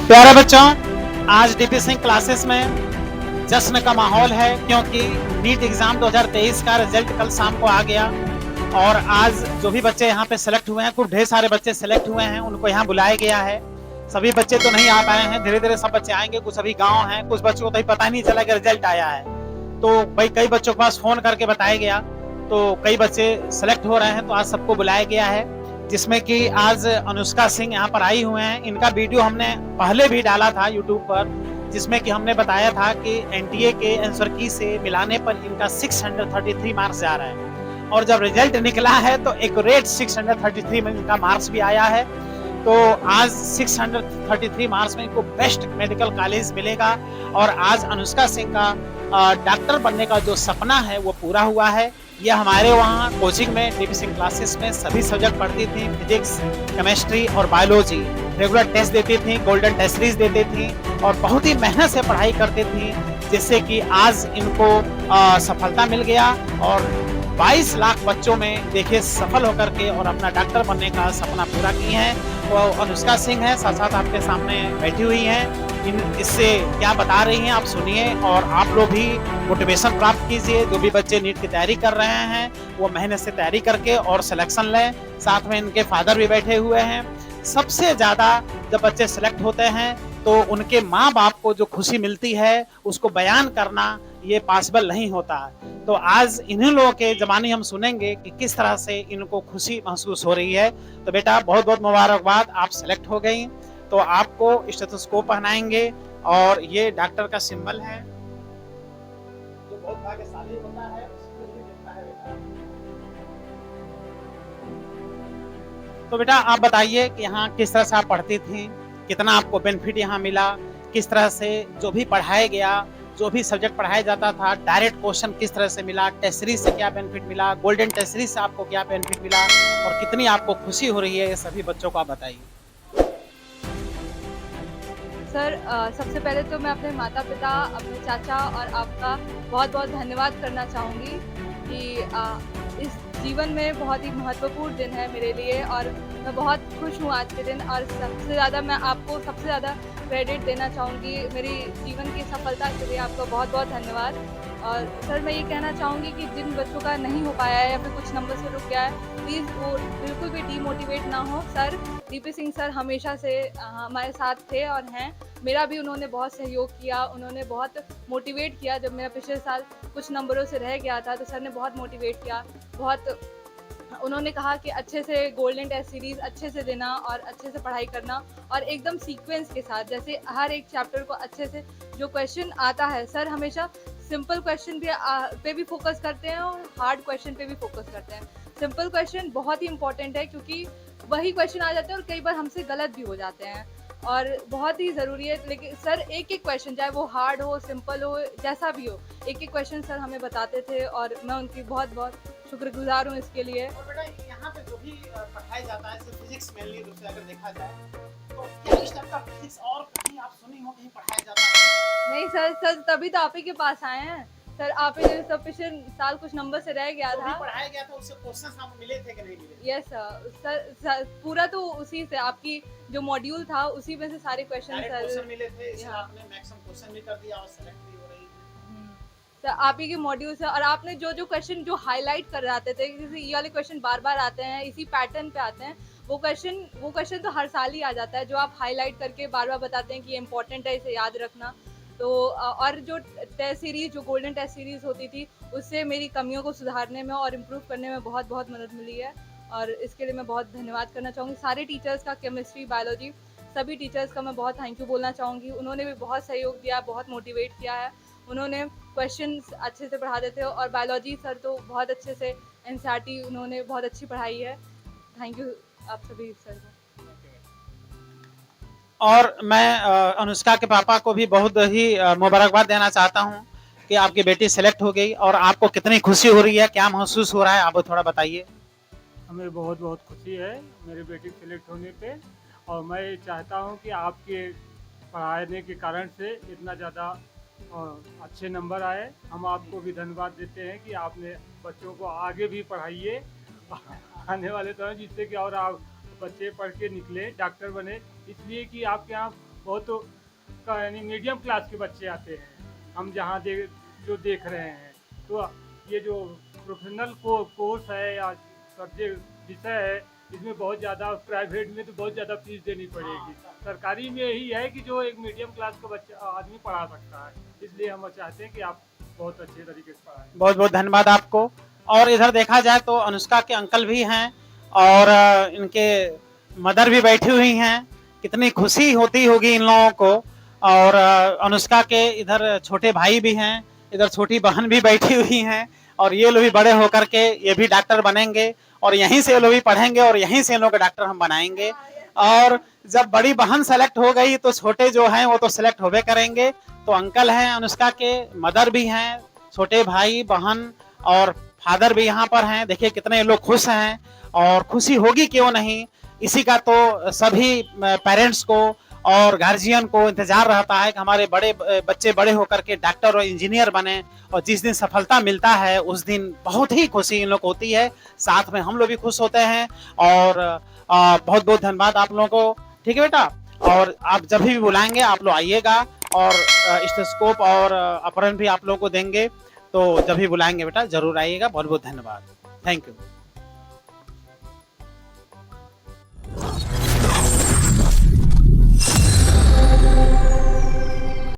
प्यारे बच्चों, आज डीपी सिंह क्लासेस में जश्न का माहौल है क्योंकि नीट एग्जाम 2023 का रिजल्ट कल शाम को आ गया और आज जो भी बच्चे यहाँ पे सेलेक्ट हुए हैं, कुछ ढेर सारे बच्चे सेलेक्ट हुए हैं, उनको यहाँ बुलाया गया है। सभी बच्चे तो नहीं आ पाए हैं, धीरे धीरे सब बच्चे आएंगे। कुछ अभी गाँव हैं, कुछ बच्चों को तो पता ही नहीं चला कि रिजल्ट आया है। तो भाई कई बच्चों के पास फोन करके बताया गया, तो कई बच्चे सेलेक्ट हो रहे हैं, तो आज सबको बुलाया गया है, जिसमें कि आज अनुष्का सिंह यहाँ पर आई हुए हैं। इनका वीडियो हमने पहले भी डाला था यूट्यूब पर, जिसमें कि हमने बताया था कि एनटीए के आंसर की से मिलाने पर इनका 633 मार्क्स जा रहा है और जब रिजल्ट निकला है तो एक्यूरेट 633 में इनका मार्क्स भी आया है। तो आज 633 मार्क्स में इनको बेस्ट मेडिकल कॉलेज मिलेगा और आज अनुष्का सिंह का डॉक्टर बनने का जो सपना है वो पूरा हुआ है। यह हमारे वहाँ कोचिंग में डीपी सिंह क्लासेस में सभी सब्जेक्ट पढ़ती थी, फिजिक्स, केमिस्ट्री और बायोलॉजी। रेगुलर टेस्ट देती थी, गोल्डन टेस्ट सीरीज देती थी और बहुत ही मेहनत से पढ़ाई करती थी, जिससे कि आज इनको सफलता मिल गया और 22 लाख बच्चों में देखिए सफल होकर के और अपना डॉक्टर बनने का सपना पूरा किए हैं। वो अनुष्का सिंह है, साथ साथ आपके सामने बैठी हुई हैं। इससे क्या बता रही हैं आप सुनिए और आप लोग भी मोटिवेशन प्राप्त कीजिए। जो भी बच्चे नीट की तैयारी कर रहे हैं वो मेहनत से तैयारी करके और सिलेक्शन लें। साथ में इनके फादर भी बैठे हुए हैं। सबसे ज्यादा जब बच्चे सेलेक्ट होते हैं तो उनके माँ बाप को जो खुशी मिलती है उसको बयान करना ये पॉसिबल नहीं होता। तो आज इन्हीं लोगों के जमाने हम सुनेंगे कि किस तरह से इनको खुशी महसूस हो रही है। तो बेटा बहुत बहुत मुबारकबाद, आप सेलेक्ट हो गई। तो आपको स्टेथोस्कोप पहनाएंगे और ये डॉक्टर का सिंबल है जो बहुत भाग्यशाली होता है, मिलता है बेटा। तो बेटा आप बताइए कि यहाँ किस तरह से आप पढ़ती थी, कितना आपको बेनिफिट यहाँ मिला, किस तरह से जो भी पढ़ाया गया, जो भी सब्जेक्ट पढ़ाया जाता था, डायरेक्ट क्वेश्चन किस तरह से मिला, टेस्ट सीरीज से क्या बेनिफिट मिला, गोल्डन टेस्ट सीरीज से आपको क्या बेनिफिट मिला और कितनी आपको खुशी हो रही है, ये सभी बच्चों को आप बताइए। सर सबसे पहले तो मैं अपने माता पिता, अपने चाचा और आपका बहुत बहुत धन्यवाद करना चाहूँगी कि इस जीवन में बहुत ही महत्वपूर्ण दिन है मेरे लिए और मैं बहुत खुश हूँ आज के दिन। और सबसे ज़्यादा मैं आपको सबसे ज़्यादा क्रेडिट देना चाहूँगी मेरी जीवन की सफलता के लिए। आपका बहुत बहुत धन्यवाद। और सर मैं ये कहना चाहूँगी कि जिन बच्चों का नहीं हो पाया है या फिर कुछ नंबर से रुक गया है, प्लीज़ वो बिल्कुल भी डीमोटिवेट ना हो। सर डीपी सिंह सर हमेशा से हमारे साथ थे और हैं। मेरा भी उन्होंने बहुत सहयोग किया, उन्होंने बहुत मोटिवेट किया। जब मेरा पिछले साल कुछ नंबरों से रह गया था तो सर ने बहुत मोटिवेट किया। बहुत उन्होंने कहा कि अच्छे से गोल्डन टेस्ट सीरीज अच्छे से देना और अच्छे से पढ़ाई करना और एकदम सीक्वेंस के साथ, जैसे हर एक चैप्टर को अच्छे से जो क्वेश्चन आता है। सर हमेशा सिंपल क्वेश्चन पे भी फोकस करते हैं और हार्ड क्वेश्चन पे भी फोकस करते हैं। सिंपल क्वेश्चन बहुत ही इंपॉर्टेंट है क्योंकि वही क्वेश्चन आ जाते हैं और कई बार हमसे गलत भी हो जाते हैं और बहुत ही ज़रूरी है। लेकिन सर एक एक क्वेश्चन, चाहे वो हार्ड हो, सिंपल हो, जैसा भी हो, एक एक क्वेश्चन सर हमें बताते थे और मैं उनकी बहुत बहुत शुक्रगुजार हूँ इसके लिए। और बेटा यहाँ पे जो भी पढ़ाया जाता है फिजिक्स मेनली रूप से अगर देखा जाए तो क्या इस टाइप का फिजिक्स और कहीं आप सुनी हो कहीं पढ़ाया जाता है? नहीं सर तभी तो आप ही के पास आए हैं। सर आप ही ने सब पिछले साल कुछ नंबर से रह गया था, पढ़ाया गया था, उससे क्वेश्चंस आपको मिले थे कि नहीं मिले? यस सर पूरा तो उसी से आपकी जो मॉड्यूल था उसी में से सारे क्वेश्चन सर मिले थे, इसलिए आपने मैक्सिमम क्वेश्चन भी कर दिया और सेलेक्ट भी हो रही है। सर आप ही के मॉड्यूल से। और आपने जो जो क्वेश्चन जो हाईलाइट कर जाते थे, जैसे ये वाले क्वेश्चन बार बार आते हैं, इसी पैटर्न पे आते हैं, वो क्वेश्चन तो हर साल ही आ जाता है, जो आप हाईलाइट करके बार बार बताते हैं कि ये इंपॉर्टेंट है, इसे याद रखना। तो और जो टेस्ट सीरीज, जो गोल्डन टेस्ट सीरीज होती थी, उससे मेरी कमियों को सुधारने में और इम्प्रूव करने में बहुत बहुत मदद मिली है और इसके लिए मैं बहुत धन्यवाद करना चाहूँगी सारे टीचर्स का। केमिस्ट्री, बायोलॉजी, सभी टीचर्स का मैं बहुत थैंक यू बोलना चाहूँगी। उन्होंने भी बहुत सहयोग दिया, बहुत मोटिवेट किया है। उन्होंने क्वेश्चंस अच्छे से पढ़ाते थे और बायोलॉजी सर तो बहुत अच्छे से एनसीईआरटी उन्होंने बहुत अच्छी पढ़ाई है। थैंक यू आप सभी सर को। और मैं अनुष्का के पापा को भी बहुत ही मुबारकबाद देना चाहता हूं कि आपकी बेटी सेलेक्ट हो गई और आपको कितनी खुशी हो रही है, क्या महसूस हो रहा है, आप थोड़ा बताइए। हमें बहुत बहुत खुशी है मेरी बेटी सेलेक्ट होने पे और मैं चाहता हूं कि आपके पढ़ाने के कारण से इतना ज़्यादा अच्छे नंबर आए। हम आपको भी धन्यवाद देते हैं कि आपने बच्चों को आगे भी पढ़ाइए आने वाले दौर, जिससे कि और आप बच्चे पढ़ के निकले, डॉक्टर बने, इसलिए कि आपके यहाँ बहुत तो यानी मीडियम क्लास के बच्चे आते हैं। हम जहाँ जो देख रहे हैं, तो ये जो प्रोफेशनल कोर्स है या सब्जेक्ट विषय है, इसमें बहुत ज़्यादा, प्राइवेट में तो बहुत ज़्यादा फीस देनी पड़ेगी। सरकारी में यही है कि जो एक मीडियम क्लास का बच्चा आदमी पढ़ा सकता है, इसलिए हम चाहते हैं कि आप बहुत अच्छे तरीके से पढ़ाएं। बहुत बहुत धन्यवाद आपको। और इधर देखा जाए तो अनुष्का के अंकल भी हैं और इनके मदर भी बैठी हुई हैं। कितनी खुशी होती होगी इन लोगों को। और अनुष्का के इधर छोटे भाई भी हैं, इधर छोटी बहन भी बैठी हुई हैं। और ये लोग भी बड़े होकर के ये भी डॉक्टर बनेंगे और यहीं से ये लोग भी पढ़ेंगे और यहीं से इन लोग डॉक्टर हम बनाएंगे। और जब बड़ी बहन सेलेक्ट हो गई तो छोटे जो हैं वो तो सेलेक्ट होवे करेंगे। तो अंकल हैं अनुष्का के, मदर भी हैं, छोटे भाई बहन और फादर भी यहाँ पर हैं। देखिए कितने लोग खुश हैं और खुशी होगी क्यों नहीं। इसी का तो सभी पेरेंट्स को और गार्जियन को इंतजार रहता है कि हमारे बड़े बच्चे बड़े होकर के डॉक्टर और इंजीनियर बने। और जिस दिन सफलता मिलता है उस दिन बहुत ही खुशी इन लोग को होती है, साथ में हम लोग भी खुश होते हैं। और बहुत बहुत धन्यवाद आप लोगों को। ठीक है बेटा, और आप जब भी बुलाएंगे आप लोग आइएगा और स्टेथोस्कोप और अपहरण भी आप लोगों को देंगे। तो जब भी बुलाएंगे बेटा जरूर आइएगा। बहुत बहुत धन्यवाद। Thank you.